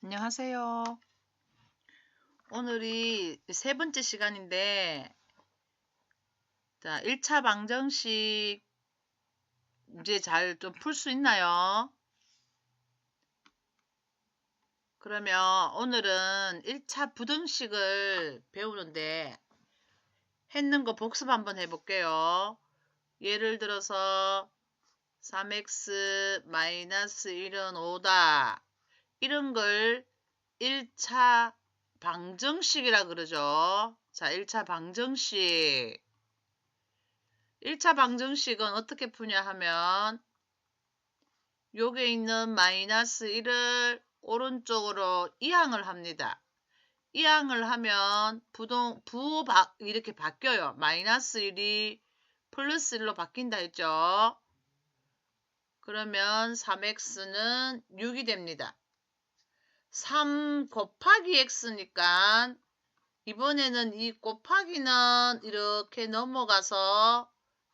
안녕하세요. 오늘이 세 번째 시간인데, 자, 1차 방정식 문제 잘 좀 풀 수 있나요? 그러면 오늘은 1차 부등식을 배우는데, 했는 거 복습 한번 해볼게요. 예를 들어서 3x-1은 5다. 이런 걸 1차 방정식이라 그러죠. 자, 1차 방정식. 1차 방정식은 어떻게 푸냐 하면 여기에 있는 마이너스 1을 오른쪽으로 이항을 합니다. 이항을 하면 이렇게 바뀌어요. 마이너스 1이 플러스 1로 바뀐다 했죠. 그러면 3x는 6이 됩니다. 3 곱하기 x니까 이번에는 이 곱하기는 이렇게 넘어가서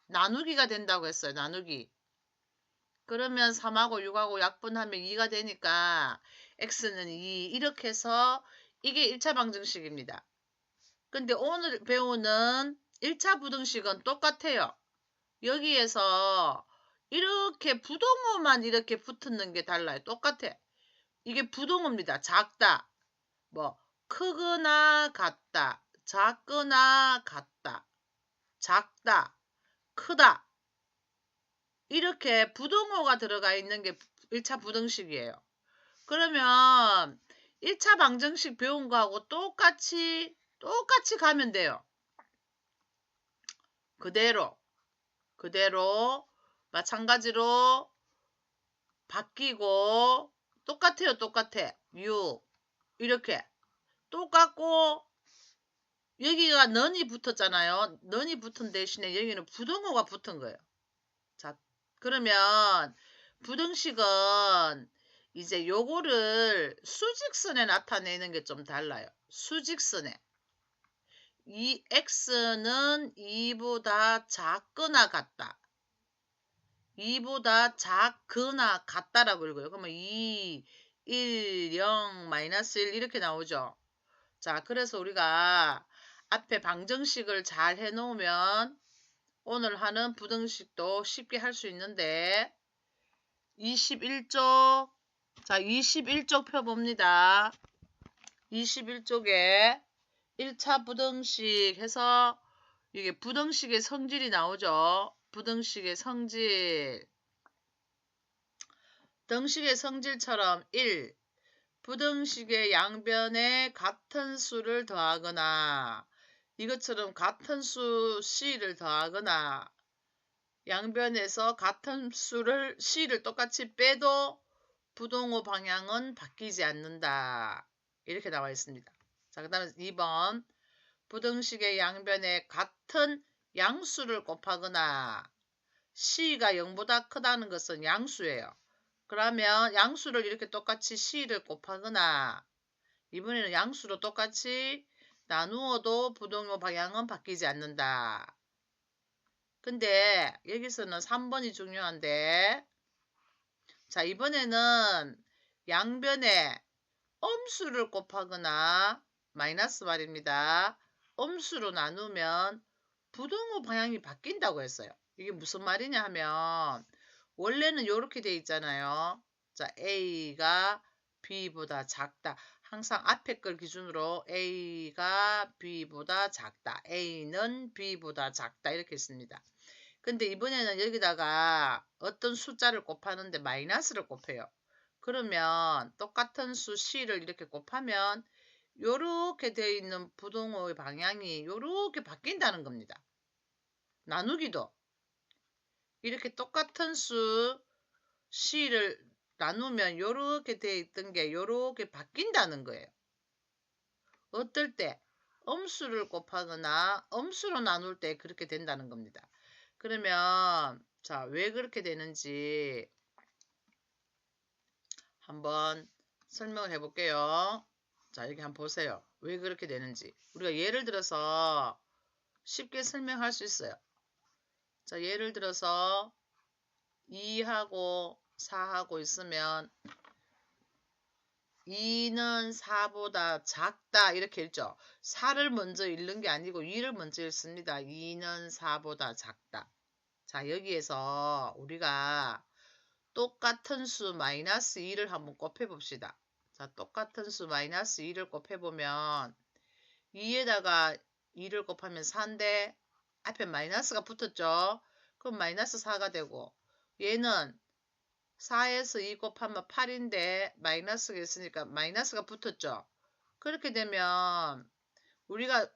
나누기가 된다고 했어요. 나누기. 그러면 3하고 6하고 약분하면 2가 되니까 x는 2 이렇게 해서 이게 1차 방정식입니다. 근데 오늘 배우는 1차 부등식은 똑같아요. 여기에서 이렇게 부동어만 이렇게 붙는 게 달라요. 똑같아. 이게 부동어입니다. 작다. 뭐 크거나 같다. 작거나 같다. 작다. 크다. 이렇게 부동어가 들어가 있는 게 1차 부등식이에요. 그러면 1차 방정식 배운 거하고 똑같이 가면 돼요. 그대로 마찬가지로 바뀌고 똑같아요. 똑같아. 6 이렇게 똑같고 여기가 넌이 붙었잖아요. 넌이 붙은 대신에 여기는 부등호가 붙은 거예요. 자, 그러면 부등식은 이제 요거를 수직선에 나타내는 게 좀 달라요. 수직선에. 이 x는 2보다 작거나 같다. 2보다 작거나 같다라고 읽어요. 그러면 2, 1, 0, 마이너스 1 이렇게 나오죠. 자, 그래서 우리가 앞에 방정식을 잘 해놓으면 오늘 하는 부등식도 쉽게 할 수 있는데 21쪽 자 21쪽 펴봅니다. 21쪽에 1차 부등식 해서 이게 부등식의 성질이 나오죠. 부등식의 성질 등식의 성질처럼 1. 부등식의 양변에 같은 수를 더하거나 이것처럼 같은 수 C를 더하거나 양변에서 같은 수를 C를 똑같이 빼도 부동호 방향은 바뀌지 않는다. 이렇게 나와 있습니다. 자, 그 다음에 2번 부등식의 양변에 같은 양수를 곱하거나 C가 0보다 크다는 것은 양수예요. 그러면 양수를 이렇게 똑같이 C를 곱하거나 이번에는 양수로 똑같이 나누어도 부동호 방향은 바뀌지 않는다. 근데 여기서는 3번이 중요한데 자 이번에는 양변에 음수를 곱하거나 마이너스 말입니다. 음수로 나누면 부동호 방향이 바뀐다고 했어요. 이게 무슨 말이냐 하면 원래는 이렇게 돼 있잖아요. 자 A가 B보다 작다. 항상 앞에 걸 기준으로 A가 B보다 작다. A는 B보다 작다. 이렇게 했습니다. 근데 이번에는 여기다가 어떤 숫자를 곱하는데 마이너스를 곱해요. 그러면 똑같은 수 C를 이렇게 곱하면 요렇게 되어 있는 부동호의 방향이 요렇게 바뀐다는 겁니다. 나누기도 이렇게 똑같은 수 C를 나누면 요렇게 되어 있던 게 요렇게 바뀐다는 거예요. 어떨 때? 음수를 곱하거나 음수로 나눌 때 그렇게 된다는 겁니다. 그러면 자, 왜 그렇게 되는지 한번 설명을 해볼게요. 자, 이렇게 한번 보세요. 왜 그렇게 되는지. 우리가 예를 들어서 쉽게 설명할 수 있어요. 자, 예를 들어서 2하고 4하고 있으면 2는 4보다 작다 이렇게 읽죠. 4를 먼저 읽는 게 아니고 2를 먼저 읽습니다. 2는 4보다 작다. 자, 여기에서 우리가 똑같은 수 마이너스 2를 한번 곱해봅시다. 자, 똑같은 수 마이너스 2를 곱해보면 2에다가 2를 곱하면 4인데 앞에 마이너스가 붙었죠. 그럼 마이너스 4가 되고 얘는 4에서 2 곱하면 8인데 마이너스가 있으니까 마이너스가 붙었죠. 그렇게 되면 우리가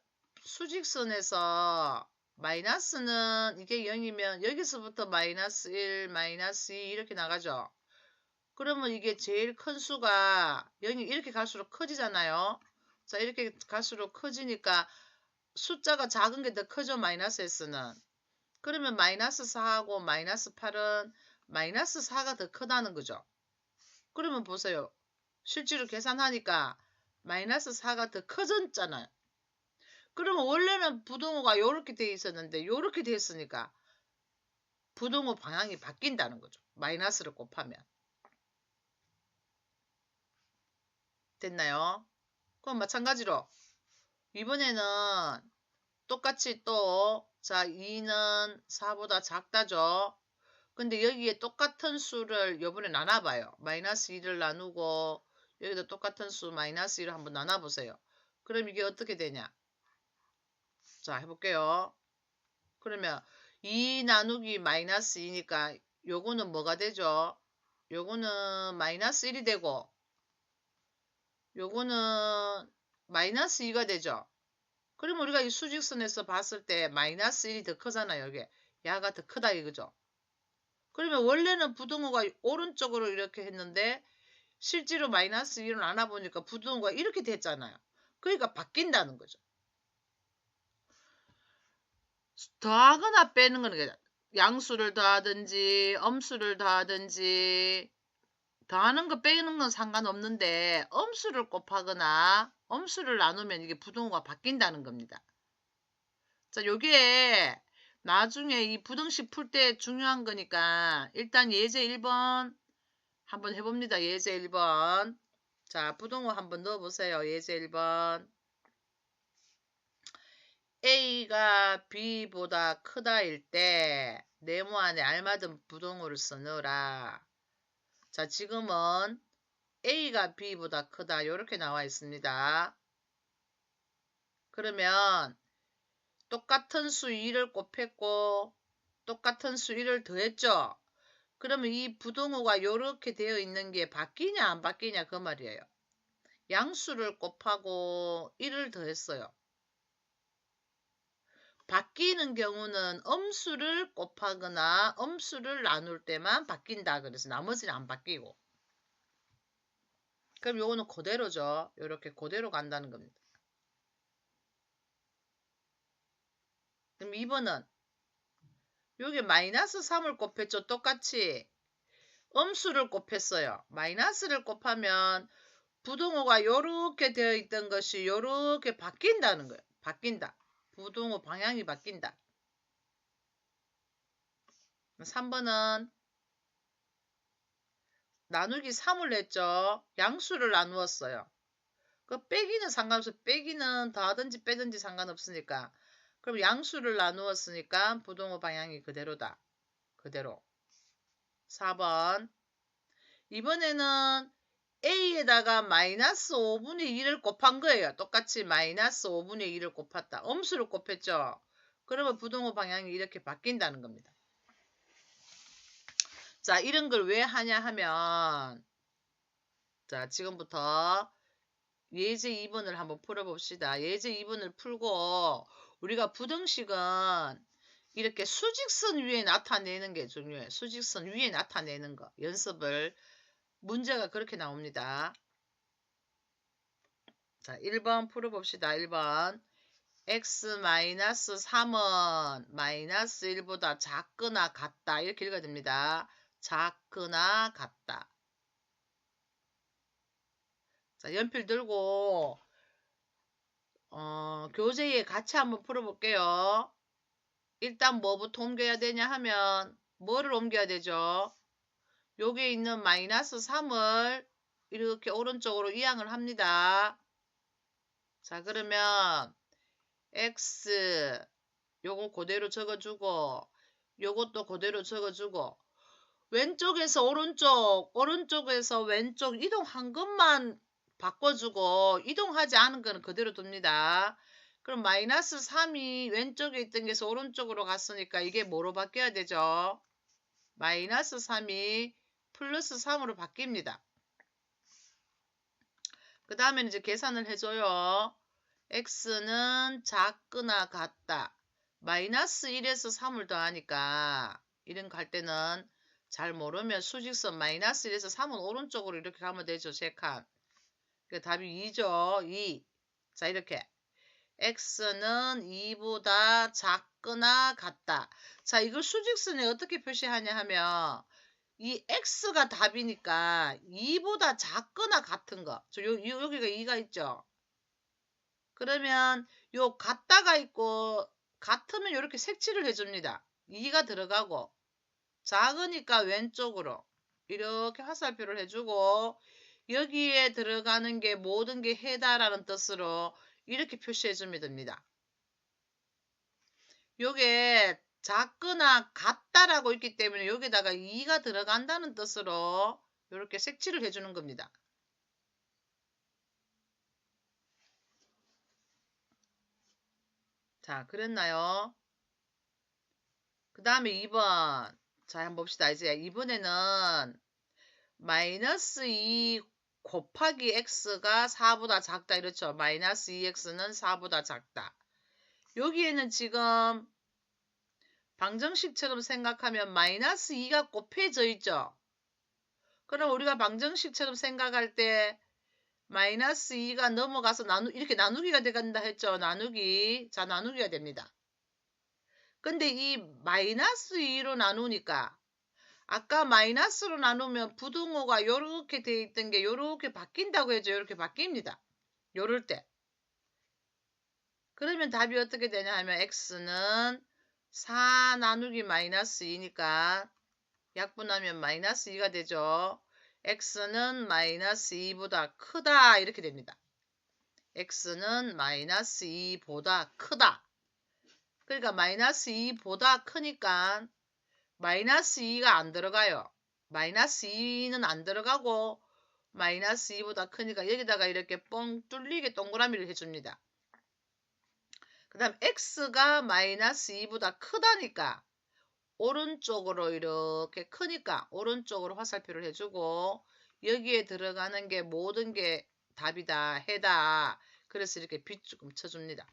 수직선에서 마이너스는 이게 0이면 여기서부터 마이너스 1, 마이너스 2 이렇게 나가죠. 그러면 이게 제일 큰 수가 0이 이렇게 갈수록 커지잖아요. 자, 이렇게 갈수록 커지니까 숫자가 작은 게 더 크죠. 마이너스 S는. 그러면 마이너스 4하고 마이너스 8은 마이너스 4가 더 크다는 거죠. 그러면 보세요. 실제로 계산하니까 마이너스 4가 더 커졌잖아요. 그러면 원래는 부동호가 이렇게 돼 있었는데 이렇게 돼 있으니까 부동호 방향이 바뀐다는 거죠. 마이너스를 곱하면. 됐나요? 그럼 마찬가지로 이번에는 똑같이 또 자 2는 4보다 작다죠. 근데 여기에 똑같은 수를 요번에 나눠봐요. 마이너스 2를 나누고 여기도 똑같은 수 마이너스 2를 한번 나눠보세요. 그럼 이게 어떻게 되냐? 자, 해볼게요. 그러면 2 나누기 마이너스 2니까 요거는 뭐가 되죠? 요거는 마이너스 1이 되고 요거는 마이너스 2가 되죠. 그러면 우리가 이 수직선에서 봤을 때 마이너스 1이 더 크잖아요. 여기 야가 더 크다 이거죠. 그러면 원래는 부등호가 오른쪽으로 이렇게 했는데 실제로 마이너스 2를 나눠보니까 부등호가 이렇게 됐잖아요. 그러니까 바뀐다는 거죠. 더하거나 빼는 거는 양수를 더하든지 엄수를 더하든지 더하는 거 빼는 건 상관없는데 엄수를 곱하거나 엄수를 나누면 이게 부등호가 바뀐다는 겁니다. 자, 요게 나중에 이 부등식 풀 때 중요한 거니까 일단 예제 1번 한번 해봅니다. 예제 1번. 자, 부등호 한번 넣어보세요. 예제 1번. A가 B보다 크다일 때 네모 안에 알맞은 부등호를 써넣으라. 자, 지금은 A가 B보다 크다 이렇게 나와 있습니다. 그러면 똑같은 수 2를 곱했고 똑같은 수 1을 더했죠. 그러면 이 부등호가 이렇게 되어 있는 게 바뀌냐 안 바뀌냐 그 말이에요. 양수를 곱하고 1을 더했어요. 바뀌는 경우는 엄수를 곱하거나 엄수를 나눌 때만 바뀐다. 그래서 나머지는 안 바뀌고. 그럼 요거는 그대로죠. 이렇게 그대로 간다는 겁니다. 그럼 2번은 여기 마이너스 3을 곱했죠. 똑같이 엄수를 곱했어요. 마이너스를 곱하면 부등호가 요렇게 되어 있던 것이 요렇게 바뀐다는 거예요. 바뀐다. 부등호 방향이 바뀐다. 3번은 나누기 3을 했죠. 양수를 나누었어요. 그 빼기는 상관없어요. 빼기는 더하든지 빼든지 상관없으니까. 그럼 양수를 나누었으니까 부등호 방향이 그대로다. 그대로. 4번. 이번에는 A에다가 마이너스 5분의 2를 곱한 거예요. 똑같이 마이너스 5분의 2를 곱했다. 엄수를 곱했죠. 그러면 부등호 방향이 이렇게 바뀐다는 겁니다. 자, 이런 걸 왜 하냐 하면 자, 지금부터 예제 2번을 한번 풀어봅시다. 예제 2번을 풀고 우리가 부등식은 이렇게 수직선 위에 나타내는 게 중요해요. 수직선 위에 나타내는 거. 연습을 문제가 그렇게 나옵니다. 자, 1번 풀어봅시다. 1번. x-3은 마이너스 1보다 작거나 같다. 이렇게 읽어야 됩니다. 작거나 같다. 자, 연필 들고 교재에 같이 한번 풀어볼게요. 일단 뭐부터 옮겨야 되냐 하면 뭐를 옮겨야 되죠? 여기에 있는 마이너스 3을 이렇게 오른쪽으로 이항을 합니다. 자, 그러면 x 요거 그대로 적어주고 요것도 그대로 적어주고 왼쪽에서 오른쪽, 오른쪽에서 왼쪽 이동한 것만 바꿔주고 이동하지 않은 거는 그대로 둡니다. 그럼 마이너스 3이 왼쪽에 있던 게서 오른쪽으로 갔으니까 이게 뭐로 바뀌어야 되죠? 마이너스 3이 플러스 3으로 바뀝니다. 그 다음에 이제 계산을 해줘요. x는 작거나 같다. 마이너스 1에서 3을 더하니까 이런 거 할 때는 잘 모르면 수직선 마이너스 1에서 3은 오른쪽으로 이렇게 가면 되죠. 3칸. 그 답이 2죠. 2. 자, 이렇게 x는 2보다 작거나 같다. 자, 이걸 수직선에 어떻게 표시하냐 하면 이 x가 답이니까 2보다 작거나 같은 거. 여기가 2가 있죠. 그러면 요 같다가 있고 같으면 이렇게 색칠을 해줍니다. 2가 들어가고 작으니까 왼쪽으로 이렇게 화살표를 해주고 여기에 들어가는 게 모든 게 해다라는 뜻으로 이렇게 표시해주면 됩니다. 요게 작거나 같다라고 있기 때문에 여기다가 2가 들어간다는 뜻으로 이렇게 색칠을 해주는 겁니다. 자, 그랬나요? 그 다음에 2번. 자, 한번 봅시다. 이제 이번에는 마이너스 2 곱하기 x가 4보다 작다. 이렇죠. 마이너스 2x는 4보다 작다. 여기에는 지금 방정식처럼 생각하면 마이너스 2가 곱해져 있죠. 그럼 우리가 방정식처럼 생각할 때 마이너스 2가 넘어가서 이렇게 나누기가 되간다 했죠. 나누기. 자, 나누기가 됩니다. 근데 이 마이너스 2로 나누니까 아까 마이너스로 나누면 부등호가 요렇게 돼 있던 게 요렇게 바뀐다고 해죠. 요렇게 바뀝니다. 요럴 때. 그러면 답이 어떻게 되냐 하면 x는 4 나누기 마이너스 2니까 약분하면 마이너스 2가 되죠. x는 마이너스 2보다 크다 이렇게 됩니다. x는 마이너스 2보다 크다. 그러니까 마이너스 2보다 크니까 마이너스 2가 안 들어가요. 마이너스 2는 안 들어가고 마이너스 2보다 크니까 여기다가 이렇게 뻥 뚫리게 동그라미를 해줍니다. 그 다음 x가 마이너스 2보다 크다니까 오른쪽으로 이렇게 크니까 오른쪽으로 화살표를 해주고 여기에 들어가는 게 모든 게 답이다 해다. 그래서 이렇게 빛 조금 쳐줍니다.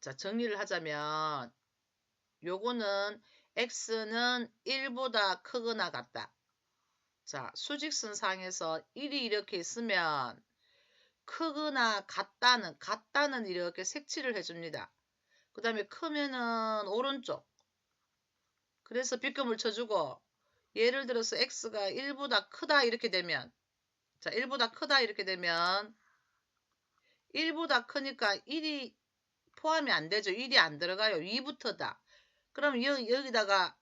자, 정리를 하자면 요거는 x는 1보다 크거나 같다. 자, 수직선 상에서 1이 이렇게 있으면 크거나 같다는 이렇게 색칠을 해줍니다. 그 다음에 크면은 오른쪽. 그래서 빗금을 쳐주고 예를 들어서 x가 1보다 크다 이렇게 되면 자 1보다 크다 이렇게 되면 1보다 크니까 1이 포함이 안 되죠. 1이 안 들어가요. 2부터다. 그럼 여기다가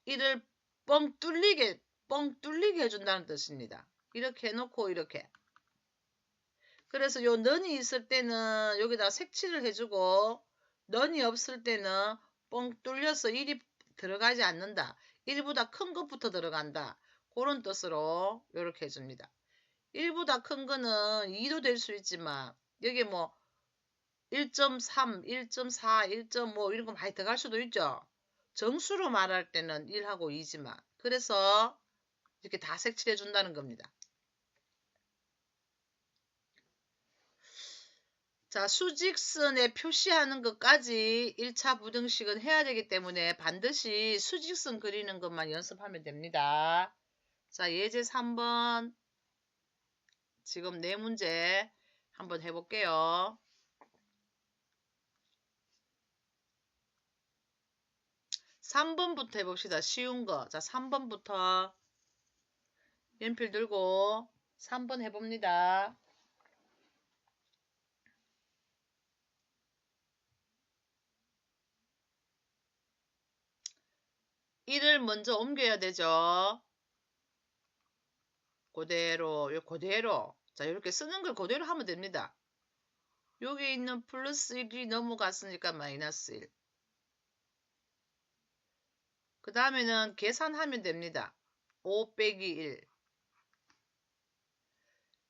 1을 뻥 뚫리게 해준다는 뜻입니다. 이렇게 해놓고 이렇게. 그래서 요 넌이 있을 때는 여기다 색칠을 해주고 넌이 없을 때는 뻥 뚫려서 1이 들어가지 않는다. 1보다 큰 것부터 들어간다. 그런 뜻으로 이렇게 해줍니다. 1보다 큰 거는 2도 될 수 있지만 여기 뭐 1.3, 1.4, 1.5 이런 거 많이 들어갈 수도 있죠. 정수로 말할 때는 1하고 2지만 그래서 이렇게 다 색칠해 준다는 겁니다. 자, 수직선에 표시하는 것까지 1차 부등식은 해야 되기 때문에 반드시 수직선 그리는 것만 연습하면 됩니다. 자, 예제 3번 지금 4문제 한번 해볼게요. 3번부터 해봅시다. 쉬운 거. 자, 3번부터 연필 들고 3번 해봅니다. 1을 먼저 옮겨야 되죠. 그대로, 그대로. 자, 이렇게 쓰는 걸 그대로 하면 됩니다. 여기 있는 플러스 1이 넘어갔으니까 마이너스 1. 그 다음에는 계산하면 됩니다. 5 빼기 1.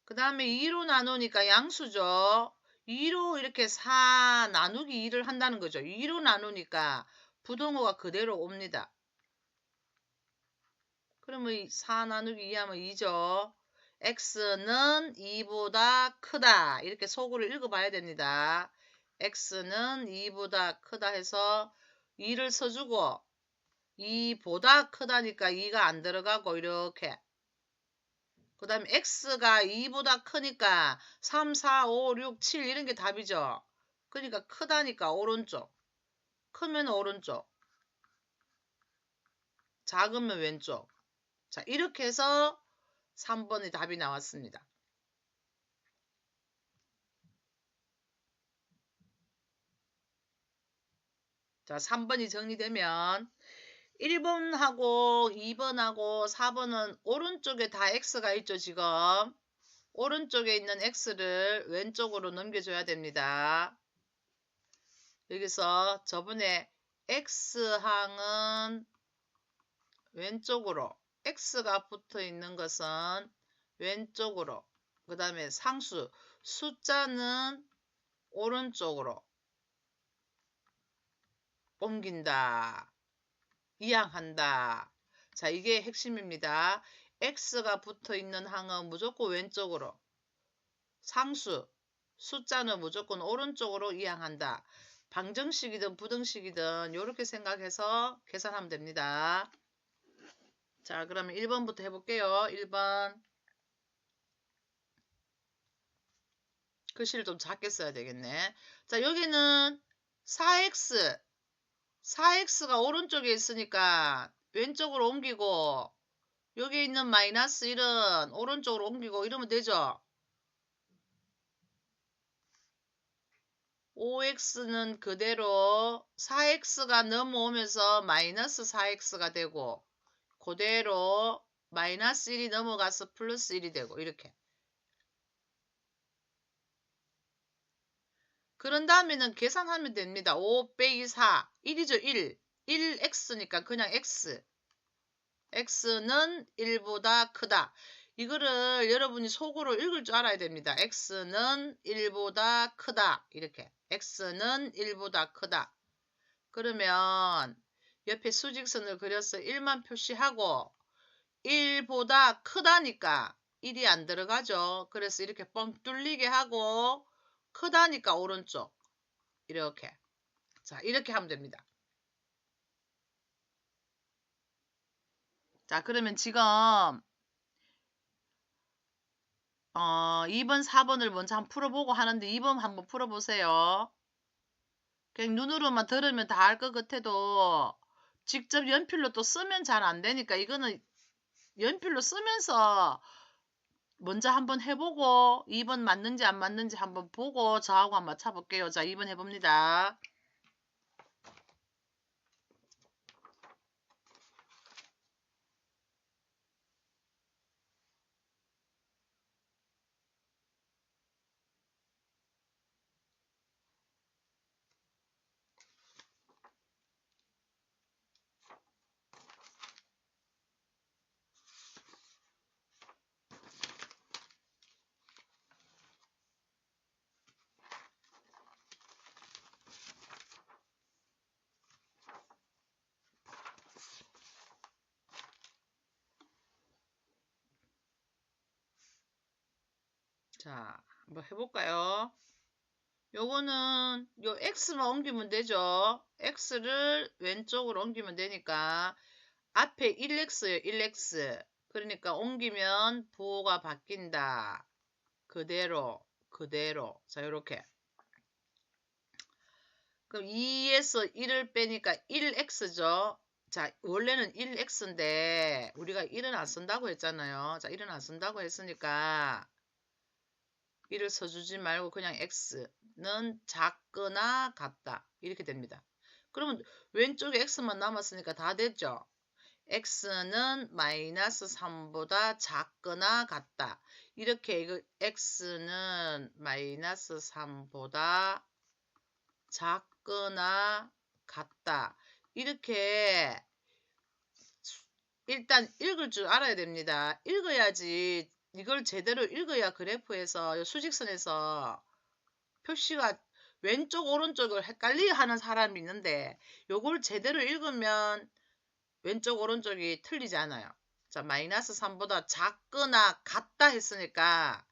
그 다음에 2로 나누니까 양수죠. 2로 이렇게 4 나누기 2를 한다는 거죠. 2로 나누니까 부동호가 그대로 옵니다. 그러면 4 나누기 2 하면 2죠. x는 2보다 크다. 이렇게 속으로 읽어봐야 됩니다. x는 2보다 크다 해서 2를 써주고 2보다 크다니까 2가 안 들어가고 이렇게. 그 다음에 x가 2보다 크니까 3, 4, 5, 6, 7 이런 게 답이죠. 그러니까 크다니까 오른쪽. 크면 오른쪽. 작으면 왼쪽. 자, 이렇게 해서 3번의 답이 나왔습니다. 자, 3번이 정리되면 1번하고 2번하고 4번은 오른쪽에 다 x가 있죠, 지금. 오른쪽에 있는 x를 왼쪽으로 넘겨줘야 됩니다. 여기서 저번에 x항은 왼쪽으로, x가 붙어 있는 것은 왼쪽으로, 그 다음에 상수, 숫자는 오른쪽으로 옮긴다. 이항한다. 자, 이게 핵심입니다. x가 붙어 있는 항은 무조건 왼쪽으로, 상수, 숫자는 무조건 오른쪽으로 이항한다. 방정식이든 부등식이든 이렇게 생각해서 계산하면 됩니다. 자, 그러면 1번부터 해볼게요. 1번. 글씨를 좀 작게 써야 되겠네. 자, 여기는 4x가 오른쪽에 있으니까 왼쪽으로 옮기고, 여기 있는 마이너스 1은 오른쪽으로 옮기고 이러면 되죠. 5x는 그대로 4x가 넘어오면서 마이너스 4x가 되고, 그대로 마이너스 1이 넘어가서 플러스 1이 되고 이렇게. 그런 다음에는 계산하면 됩니다. 5 빼기 4, 1이죠. 1. 1x니까 그냥 x. x는 1보다 크다. 이거를 여러분이 속으로 읽을 줄 알아야 됩니다. x는 1보다 크다. 이렇게. x는 1보다 크다. 그러면 옆에 수직선을 그려서 1만 표시하고 1보다 크다니까 1이 안 들어가죠. 그래서 이렇게 뻥 뚫리게 하고 크다니까 오른쪽. 이렇게. 자, 이렇게 하면 됩니다. 자, 그러면 지금 2번, 4번을 먼저 한번 풀어보고 하는데 2번 한번 풀어보세요. 그냥 눈으로만 들으면 다 알 것 같아도 직접 연필로 또 쓰면 잘 안 되니까 이거는 연필로 쓰면서 먼저 한번 해보고 2번 맞는지 안 맞는지 한번 보고 저하고 한번 맞춰볼게요. 자, 2번 해봅니다. 자, 한번 해볼까요? 요거는 요 x만 옮기면 되죠. x를 왼쪽으로 옮기면 되니까 앞에 1x요. 1x. 그러니까 옮기면 부호가 바뀐다. 그대로. 자, 요렇게. 그럼 2에서 1을 빼니까 1x죠. 자, 원래는 1x인데 우리가 1은 안 쓴다고 했잖아요. 자, 1은 안 쓴다고 했으니까 1을 써주지 말고 그냥 x는 작거나 같다. 이렇게 됩니다. 그러면 왼쪽에 x만 남았으니까 다 됐죠. x는 마이너스 3보다 작거나 같다. 이렇게 이거 x는 마이너스 3보다 작거나 같다. 이렇게 일단 읽을 줄 알아야 됩니다. 읽어야지 이걸 제대로 읽어야 그래프에서 수직선에서 표시가 왼쪽 오른쪽을 헷갈리게 하는 사람이 있는데 요걸 제대로 읽으면 왼쪽 오른쪽이 틀리지 않아요. 자, 마이너스 3보다 작거나 같다 했으니까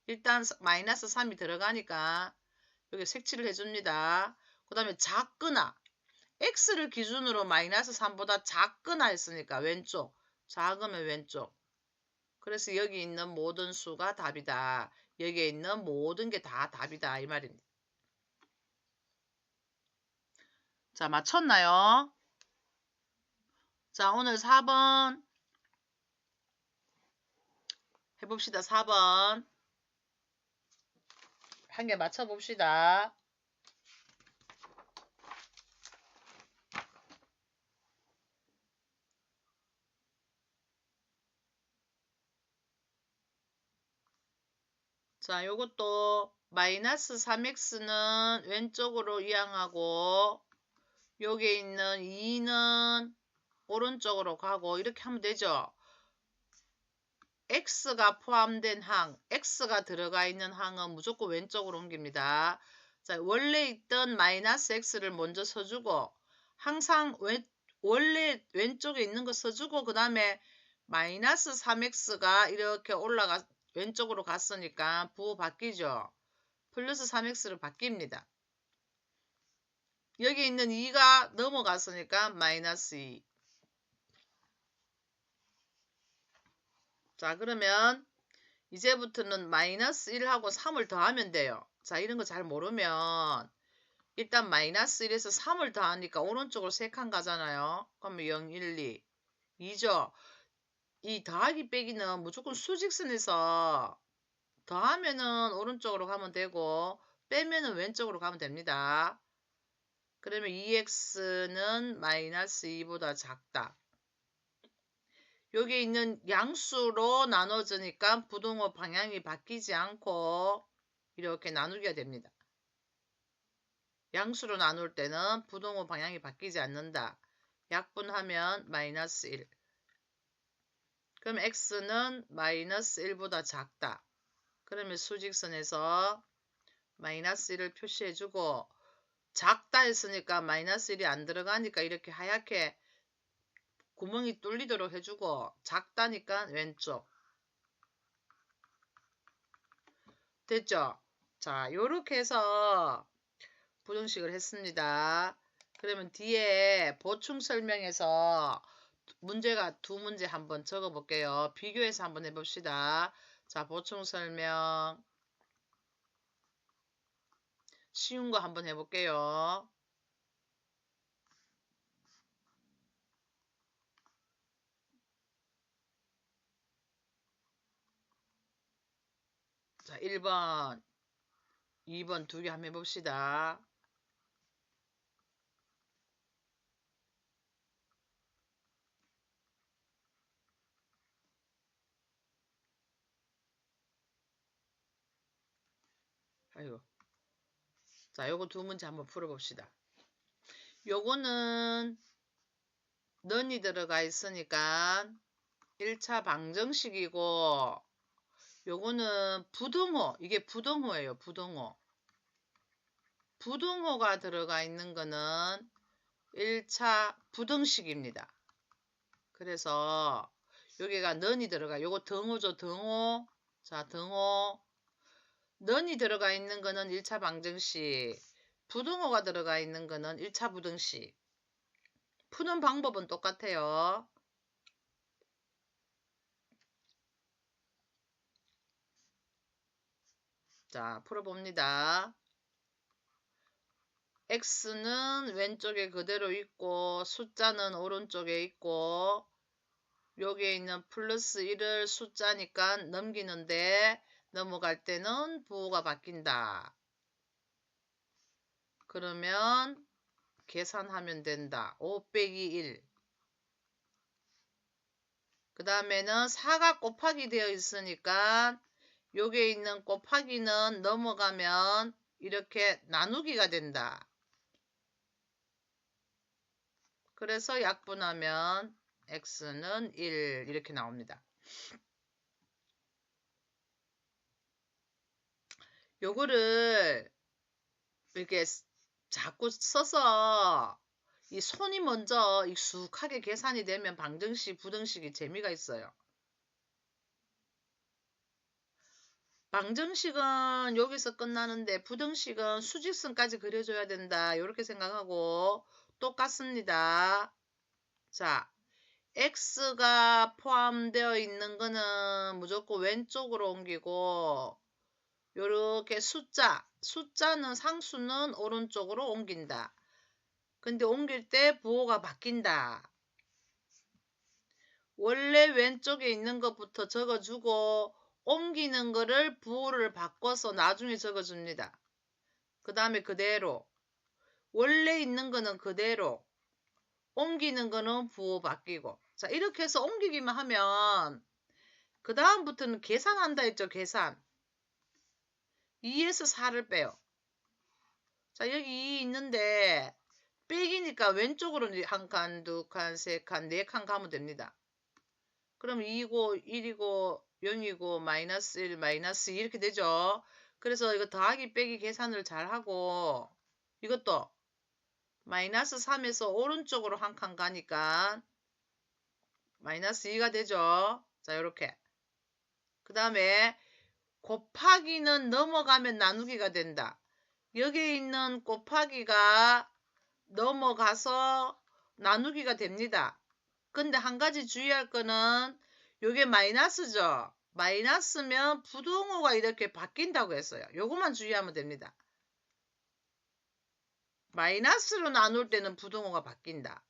일단 마이너스 3이 들어가니까 여기 색칠을 해줍니다. 그 다음에 작거나 x를 기준으로 마이너스 3보다 작거나 했으니까 왼쪽, 작으면 왼쪽. 그래서 여기 있는 모든 수가 답이다. 여기에 있는 모든 게 다 답이다 이 말입니다. 자, 맞췄나요? 자, 오늘 4번 해봅시다. 4번 한 개 맞춰봅시다. 자, 요것도 마이너스 3x는 왼쪽으로 이항하고 여기에 있는 2는 오른쪽으로 가고 이렇게 하면 되죠. x가 포함된 항, x가 들어가 있는 항은 무조건 왼쪽으로 옮깁니다. 자, 원래 있던 마이너스 x를 먼저 써주고 항상 원래 왼쪽에 있는 거 써주고 그 다음에 마이너스 3x가 이렇게 올라가 왼쪽으로 갔으니까 부호 바뀌죠. 플러스 3x로 바뀝니다. 여기 있는 2가 넘어갔으니까 마이너스 2. 자, 그러면 이제부터는 마이너스 1하고 3을 더하면 돼요. 자, 이런 거 잘 모르면 일단 마이너스 1에서 3을 더하니까 오른쪽으로 3칸 가잖아요. 그러면 0, 1, 2. 2죠. 이 더하기 빼기는 무조건 수직선에서 더하면은 오른쪽으로 가면 되고 빼면은 왼쪽으로 가면 됩니다. 그러면 2x는 마이너스 2보다 작다. 여기 있는 양수로 나눠지니까 부등호 방향이 바뀌지 않고 이렇게 나누기가 됩니다. 양수로 나눌 때는 부등호 방향이 바뀌지 않는다. 약분하면 마이너스 1. 그럼 x는 마이너스 1보다 작다. 그러면 수직선에서 마이너스 1을 표시해주고 작다 했으니까 마이너스 1이 안 들어가니까 이렇게 하얗게 구멍이 뚫리도록 해주고 작다니까 왼쪽. 됐죠? 자, 요렇게 해서 부등식을 했습니다. 그러면 뒤에 보충 설명에서 문제가 두 문제 한번 적어 볼게요. 비교해서 한번 해봅시다. 자, 보충 설명 쉬운 거 한번 해볼게요. 자, 1번, 2번 두 개 한번 해봅시다. 아이고. 자, 요거 두 문제 한번 풀어봅시다. 요거는 넌이 들어가 있으니까 1차 방정식이고 요거는 부등호, 이게 부등호예요. 부등호. 부등호가 들어가 있는 거는 1차 부등식입니다. 그래서 여기가 넌이 들어가. 요거 등호죠. 등호. 자, 등호. 넌이 들어가 있는 거는 1차 방정식. 부등호가 들어가 있는 거는 1차 부등식. 푸는 방법은 똑같아요. 자, 풀어봅니다. x는 왼쪽에 그대로 있고 숫자는 오른쪽에 있고 여기에 있는 플러스 1을 숫자니까 넘기는데 넘어갈 때는 부호가 바뀐다. 그러면 계산하면 된다. 5 빼기 1. 그 다음에는 4가 곱하기 되어 있으니까 여기에 있는 곱하기는 넘어가면 이렇게 나누기가 된다. 그래서 약분하면 x는 1 이렇게 나옵니다. 요거를 이렇게 자꾸 써서 이 손이 먼저 익숙하게 계산이 되면 방정식, 부등식이 재미가 있어요. 방정식은 여기서 끝나는데 부등식은 수직선까지 그려줘야 된다. 이렇게 생각하고 똑같습니다. 자, x가 포함되어 있는 거는 무조건 왼쪽으로 옮기고 요렇게 숫자는 상수는 오른쪽으로 옮긴다. 근데 옮길 때 부호가 바뀐다. 원래 왼쪽에 있는 것부터 적어주고 옮기는 거를 부호를 바꿔서 나중에 적어줍니다. 그 다음에 그대로 원래 있는 거는 그대로 옮기는 거는 부호 바뀌고 자 이렇게 해서 옮기기만 하면 그 다음부터는 계산한다 했죠. 계산 2에서 4를 빼요. 자 여기 2 있는데 빼기니까 왼쪽으로 한 칸, 두 칸, 세 칸, 네 칸 가면 됩니다. 그럼 2고 1이고 0이고 마이너스 1, 마이너스 2 이렇게 되죠. 그래서 이거 더하기 빼기 계산을 잘 하고 이것도 마이너스 3에서 오른쪽으로 한 칸 가니까 마이너스 2가 되죠. 자 이렇게 그 다음에 곱하기는 넘어가면 나누기가 된다. 여기에 있는 곱하기가 넘어가서 나누기가 됩니다. 근데 한 가지 주의할 거는 요게 마이너스죠. 마이너스면 부동호가 이렇게 바뀐다고 했어요. 요것만 주의하면 됩니다. 마이너스로 나눌 때는 부동호가 바뀐다.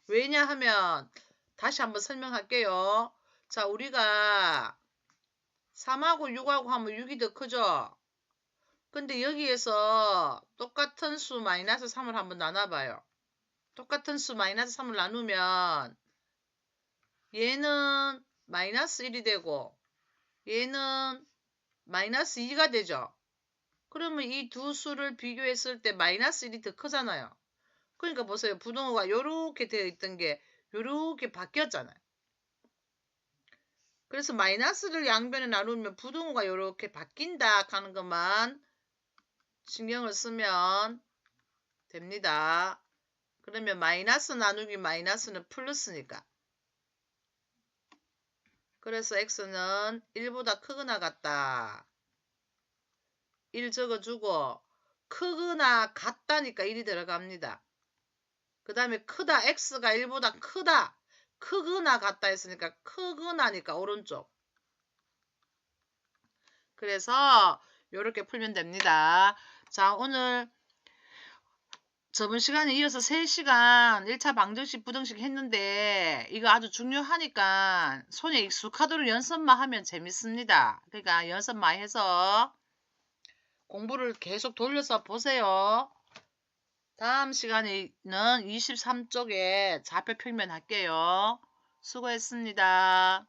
왜냐하면 다시 한번 설명할게요. 자, 우리가 3하고 6하고 하면 6이 더 크죠? 근데 여기에서 똑같은 수 마이너스 3을 한번 나눠봐요. 똑같은 수 마이너스 3을 나누면 얘는 마이너스 1이 되고 얘는 마이너스 2가 되죠. 그러면 이 두 수를 비교했을 때 마이너스 1이 더 크잖아요. 그러니까 보세요. 부동호가 이렇게 되어 있던 게 이렇게 바뀌었잖아요. 그래서 마이너스를 양변에 나누면 부동호가 이렇게 바뀐다 하는 것만 신경을 쓰면 됩니다. 그러면 마이너스 나누기 마이너스는 플러스니까. 그래서 x는 1보다 크거나 같다. 1 적어주고 크거나 같다니까 1이 들어갑니다. 그 다음에 크다 x가 1보다 크다 크거나 같다 했으니까 크거나니까 오른쪽. 그래서 이렇게 풀면 됩니다. 자 오늘 저번 시간에 이어서 3시간 1차 방정식 부등식 했는데 이거 아주 중요하니까 손에 익숙하도록 연습만 하면 재밌습니다. 그러니까 연습 많이 해서 공부를 계속 돌려서 보세요. 다음 시간에는 23쪽에 좌표 평면 할게요. 수고했습니다.